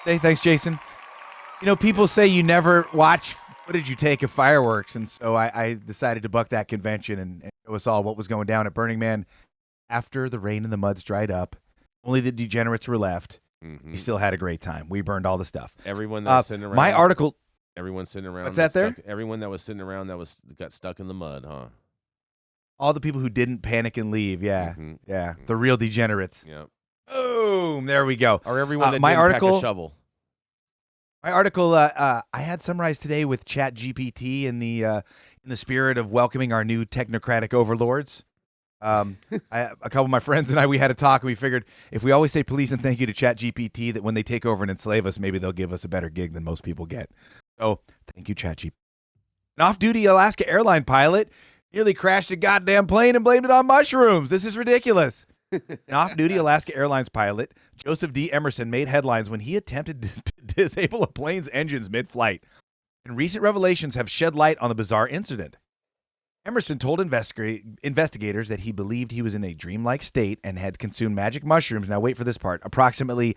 Hey, thanks, Jason. People say you never watch footage you take of fireworks, and so I decided to buck that convention and show us all what was going down at Burning Man after the rain and the muds dried up. Only the degenerates were left. We still had a great time. We burned all the stuff. Everyone that was sitting around. My article. Everyone sitting around. What's that there? Everyone that was sitting around got stuck in the mud, huh? All the people who didn't panic and leave. Yeah, yeah. The real degenerates. Yeah. Boom. There we go. Or everyone that my didn't article, pack a shovel. My article I had summarized today with ChatGPT in the spirit of welcoming our new technocratic overlords. A couple of my friends and we had a talk, and we figured if we always say please and thank you to ChatGPT, that when they take over and enslave us, maybe they'll give us a better gig than most people get. So thank you, ChatGPT. An off-duty Alaska airline pilot nearly crashed a goddamn plane and blamed it on mushrooms. This is ridiculous. An off-duty Alaska Airlines pilot, Joseph D. Emerson, made headlines when he attempted to disable a plane's engines mid-flight. And recent revelations have shed light on the bizarre incident. Emerson told investigators that he believed he was in a dreamlike state and had consumed magic mushrooms. Now wait for this part. Approximately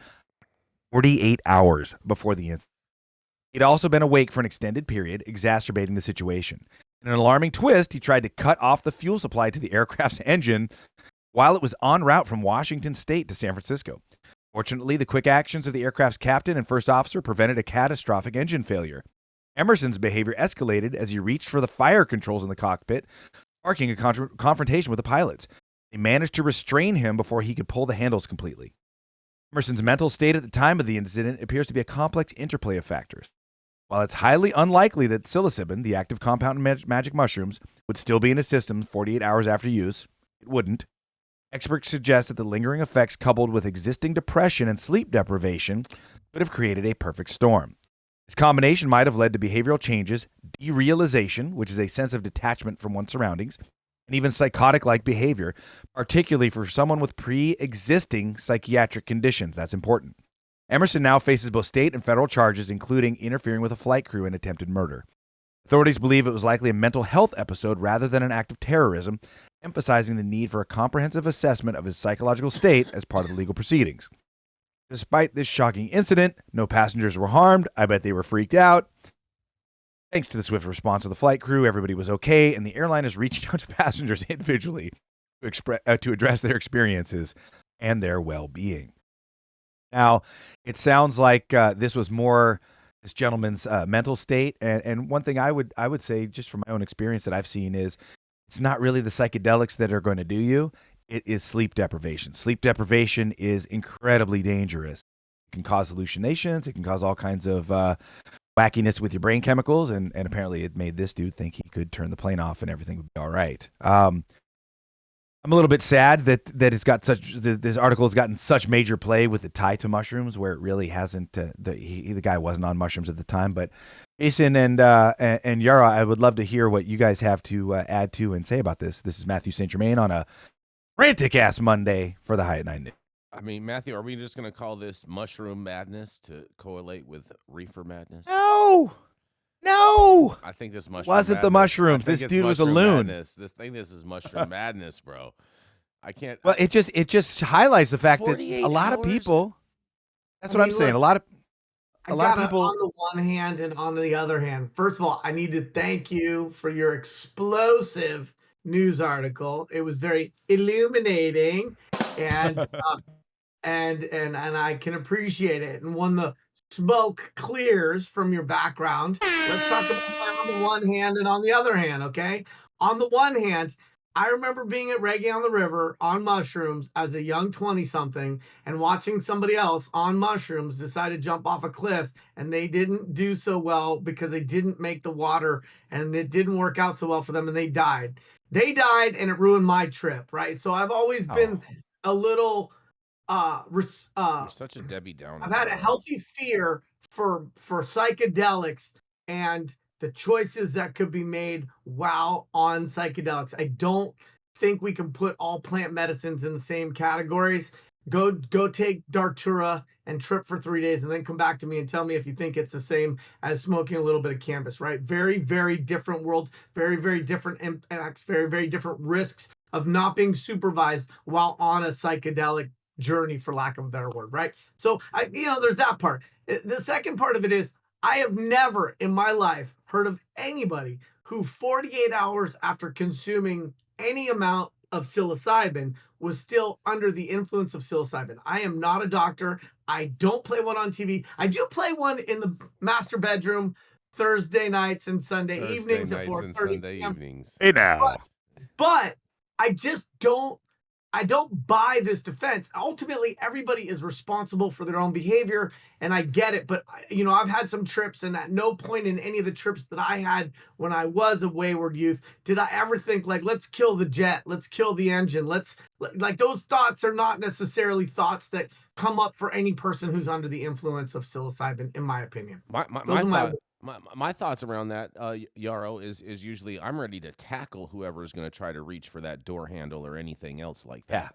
48 hours before the incident. He'd also been awake for an extended period, exacerbating the situation. In an alarming twist, he tried to cut off the fuel supply to the aircraft's engine while it was en route from Washington State to San Francisco. Fortunately, the quick actions of the aircraft's captain and first officer prevented a catastrophic engine failure. Emerson's behavior escalated as he reached for the fire controls in the cockpit, sparking a confrontation with the pilots. They managed to restrain him before he could pull the handles completely. Emerson's mental state at the time of the incident appears to be a complex interplay of factors. While it's highly unlikely that psilocybin, the active compound in magic mushrooms, would still be in his system 48 hours after use, it wouldn't. Experts suggest that the lingering effects coupled with existing depression and sleep deprivation could have created a perfect storm. This combination might have led to behavioral changes, derealization, which is a sense of detachment from one's surroundings, and even psychotic-like behavior, particularly for someone with pre-existing psychiatric conditions. That's important. Emerson now faces both state and federal charges, including interfering with a flight crew and attempted murder. Authorities believe it was likely a mental health episode rather than an act of terrorism, emphasizing the need for a comprehensive assessment of his psychological state as part of the legal proceedings. Despite this shocking incident, no passengers were harmed. I bet they were freaked out. Thanks to the swift response of the flight crew, everybody was okay, and the airline is reaching out to passengers individually to address their experiences and their well-being. Now, it sounds like this was more this gentleman's mental state, and one thing I would say, just from my own experience that I've seen, is it's not really the psychedelics that are going to do you. It is sleep deprivation. Sleep deprivation is incredibly dangerous. It can cause hallucinations. It can cause all kinds of wackiness with your brain chemicals, and apparently it made this dude think he could turn the plane off and everything would be all right. I'm a little bit sad that it's got this article has gotten such major play with the tie to mushrooms, where it really hasn't. The guy wasn't on mushrooms at the time, but Jason and Yara, I would love to hear what you guys have to add to and say about this. This is Matthew St. Germain on a frantic ass Monday for the High at Night. I mean, Matthew, are we just going to call this mushroom madness to correlate with reefer madness? No. I think this mushroom wasn't madness. the mushrooms. This dude was a loon. Madness. This is mushroom madness, bro. I can't. Well, it just highlights the fact that a lot of people. That's what I'm saying. A lot of people. On the one hand and on the other hand, first of all, I need to thank you for your explosive news article. It was very illuminating, and and I can appreciate it. And when the smoke clears from your background, let's talk about that on the one hand and on the other hand. Okay, on the one hand, I remember being at Reggae on the River on mushrooms as a young 20-something and watching somebody else on mushrooms decide to jump off a cliff, and they didn't do so well because they didn't make the water and it didn't work out so well for them, and they died. They died, and it ruined my trip, right? So I've always been a little You're such a Debbie Downer. I've had a healthy fear for psychedelics and the choices that could be made while on psychedelics. I don't think we can put all plant medicines in the same categories. Go take Dartura and trip for 3 days and then come back to me and tell me if you think it's the same as smoking a little bit of cannabis, right? Very, very different worlds, very, very different impacts, very, very different risks of not being supervised while on a psychedelic journey, for lack of a better word, right? So there's that part. The second part of it is I have never in my life heard of anybody who 48 hours after consuming any amount of psilocybin was still under the influence of psilocybin. I am not a doctor. I don't play one on TV. I do play one in the master bedroom Thursday nights and Sunday evenings at 4:30 Sunday p.m. evenings. Hey now. But I just don't buy this defense. Ultimately, everybody is responsible for their own behavior, and I get it. But I've had some trips, and at no point in any of the trips that I had when I was a wayward youth did I ever think like, let's kill the jet, let's kill the engine, like those thoughts are not necessarily thoughts that come up for any person who's under the influence of psilocybin, in my opinion. My thoughts around that, Yarrow, is usually I'm ready to tackle whoever is going to try to reach for that door handle or anything else like that.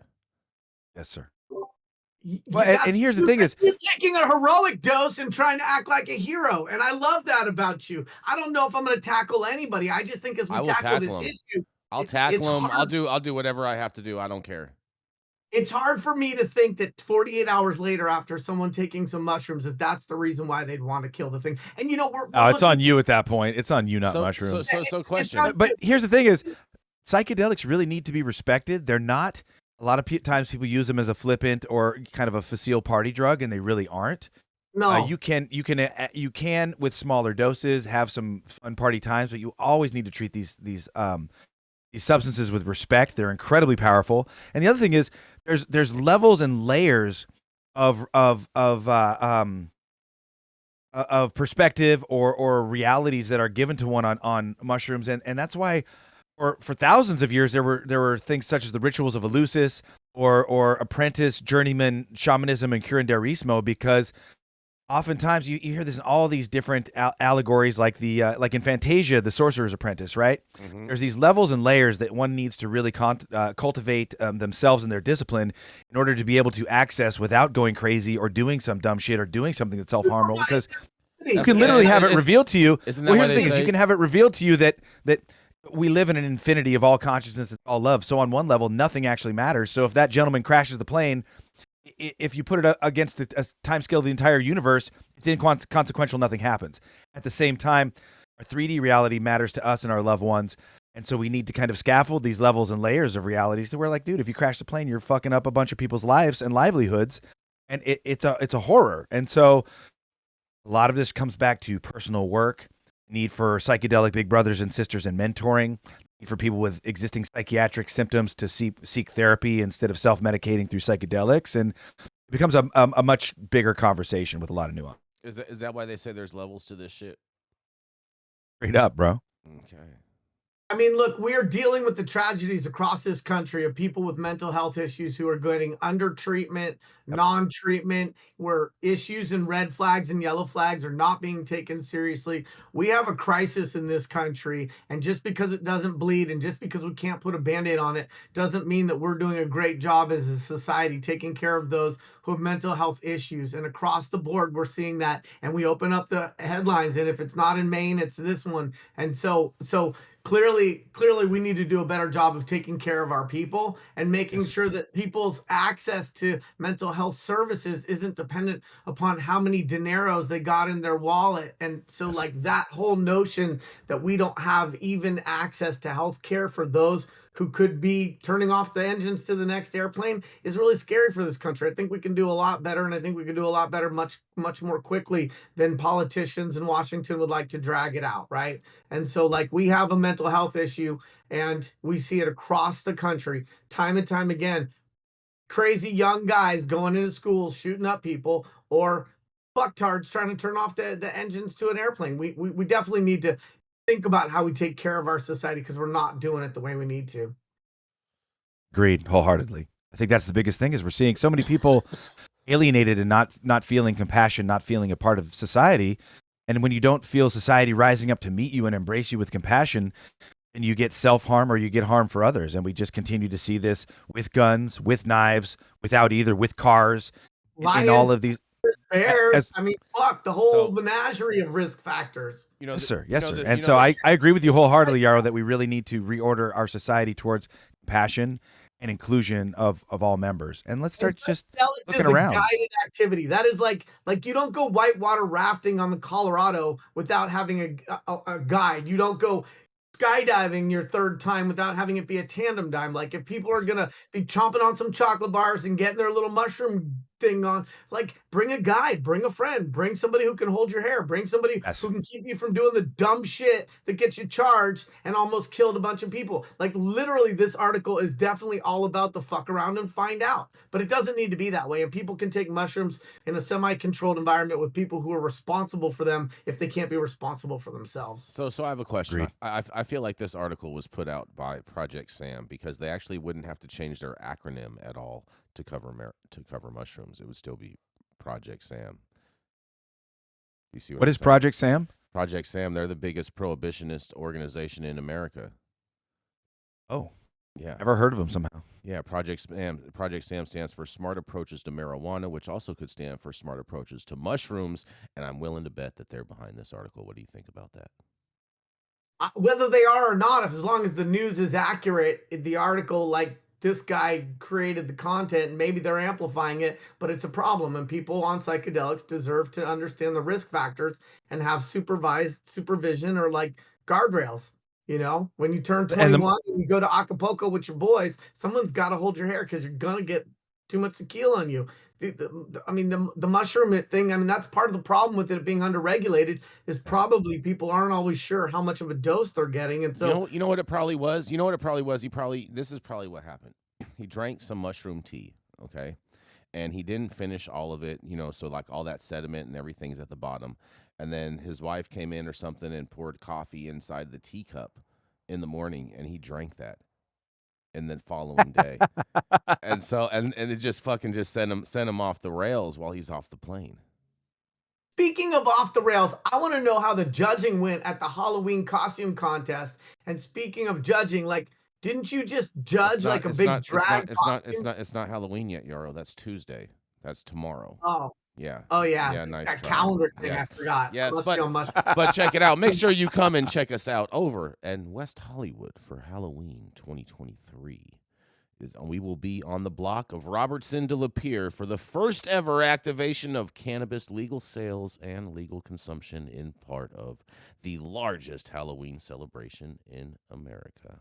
Yes, sir. Well, and here's the thing is, you're taking a heroic dose and trying to act like a hero, and I love that about you. I don't know if I'm going to tackle anybody. I just think as we tackle this issue, I'll tackle them. I'll do whatever I have to do. I don't care. It's hard for me to think that 48 hours later, after someone taking some mushrooms, that's the reason why they'd want to kill the thing. And we're it's on you at that point. It's on you, not mushrooms. So question. But here's the thing: is psychedelics really need to be respected. They're not. A lot of times people use them as a flippant or kind of a facile party drug, and they really aren't. No, you can with smaller doses have some fun party times, but you always need to treat these substances with respect. They're incredibly powerful. And the other thing is there's levels and layers of perspective or realities that are given to one on mushrooms, and that's why for thousands of years there were things such as the rituals of Eleusis or apprentice, journeyman, shamanism, and curanderismo, because oftentimes you hear this in all these different allegories, like like in Fantasia, the Sorcerer's Apprentice, right? Mm-hmm. There's these levels and layers that one needs to really cultivate themselves and their discipline in order to be able to access without going crazy or doing some dumb shit or doing something that's self-harmful, because you can literally have it revealed to you. Isn't that here's the thing is you can have it revealed to you that we live in an infinity of all consciousness and all love. So on one level, nothing actually matters. So if that gentleman crashes the plane, if you put it against a time scale of the entire universe, it's inconsequential. Nothing happens. At the same time, our 3D reality matters to us and our loved ones. And so we need to kind of scaffold these levels and layers of reality. So we're like, dude, if you crash the plane, you're fucking up a bunch of people's lives and livelihoods. And it's a horror. And so a lot of this comes back to personal work, need for psychedelic big brothers and sisters and mentoring, need for people with existing psychiatric symptoms to seek therapy instead of self-medicating through psychedelics. And it becomes a much bigger conversation with a lot of nuance. Is that why they say there's levels to this shit? Straight up, bro. Okay. I mean, look, we're dealing with the tragedies across this country of people with mental health issues who are getting under treatment, non-treatment, where issues and red flags and yellow flags are not being taken seriously. We have a crisis in this country, and just because it doesn't bleed and just because we can't put a Band-Aid on it doesn't mean that we're doing a great job as a society taking care of those who have mental health issues. And across the board, we're seeing that, and we open up the headlines, and if it's not in Maine, it's this one. And so Clearly, we need to do a better job of taking care of our people and making sure that people's access to mental health services isn't dependent upon how many dineros they got in their wallet. And so like that whole notion that we don't have even access to health care for those who could be turning off the engines to the next airplane is really scary for this country. I think we can do a lot better, and I think we can do a lot better much more quickly than politicians in Washington would like to drag it out, right? And so like we have a mental health issue, and we see it across the country time and time again. Crazy young guys going into schools, shooting up people, or fucktards trying to turn off the engines to an airplane. We definitely need to think about how we take care of our society, because we're not doing it the way we need to. Agreed wholeheartedly. I think that's the biggest thing is we're seeing so many people alienated and not feeling compassion, not feeling a part of society. And when you don't feel society rising up to meet you and embrace you with compassion, then you get self-harm or you get harm for others. And we just continue to see this with guns, with knives, without either, with cars, in all of these. Bears. I mean, fuck, the whole menagerie of risk factors. Yes, sir. Yes, sir. And so I agree with you wholeheartedly, Yarrow, that we really need to reorder our society towards compassion and inclusion of all members. And let's start just Psychedelics looking is a around. guided activity. That is like you don't go whitewater rafting on the Colorado without having a guide. You don't go skydiving your third time without having it be a tandem dime. Like if people are gonna be chomping on some chocolate bars and getting their little mushroom thing on, like bring a guide, bring a friend, bring somebody who can hold your hair, bring somebody Yes. who can keep you from doing the dumb shit that gets you charged and almost killed a bunch of people. Like literally, this article is definitely all about the fuck around and find out. But it doesn't need to be that way. And people can take mushrooms in a semi-controlled environment with people who are responsible for them if they can't be responsible for themselves. So I have a question. Agreed. I feel like this article was put out by Project Sam because they actually wouldn't have to change their acronym at all to cover mushrooms. It would still be Project Sam. You see What I'm is saying? Project Sam? Project Sam? They're the biggest prohibitionist organization in America. Oh, Yeah. never heard of them somehow. Yeah, Project Sam stands for Smart Approaches to Marijuana, which also could stand for Smart Approaches to Mushrooms, and I'm willing to bet that they're behind this article. What do you think about that? Whether they are or not, if as long as the news is accurate, the article, like this guy created the content, maybe they're amplifying it, but it's a problem. And people on psychedelics deserve to understand the risk factors and have supervised supervision or like guardrails. You know, when you turn And 21 and you go to Acapulco with your boys, someone's got to hold your hair because you're gonna get too much tequila on you. I mean, the mushroom thing. I mean, that's part of the problem with it being underregulated. Is probably people aren't always sure how much of a dose they're getting, and so You know what it probably was. You know what it probably was. This is probably what happened. He drank some mushroom tea, okay, and he didn't finish all of it. You know, so like all that sediment and everything's at the bottom. And then his wife came in or something and poured coffee inside the teacup in the morning, and he drank that. And then following day, and so and it just fucking just sent him off the rails while he's off the plane. speaking of off the rails, I want to know how the judging went at the Halloween costume contest. And speaking of judging, like, didn't you just judge like a big drag costume? It's not Halloween yet, Yaro. That's Tuesday. That's tomorrow. Oh, Yeah. oh yeah, Yeah, nice that try. calendar thing. I Yes. forgot. Yes, Must but be on much. but check it out. Make sure you come and check us out over in West Hollywood for Halloween 2023. We will be on the block of Robertson de Lapeer for the first ever activation of cannabis legal sales and legal consumption in part of the largest Halloween celebration in America.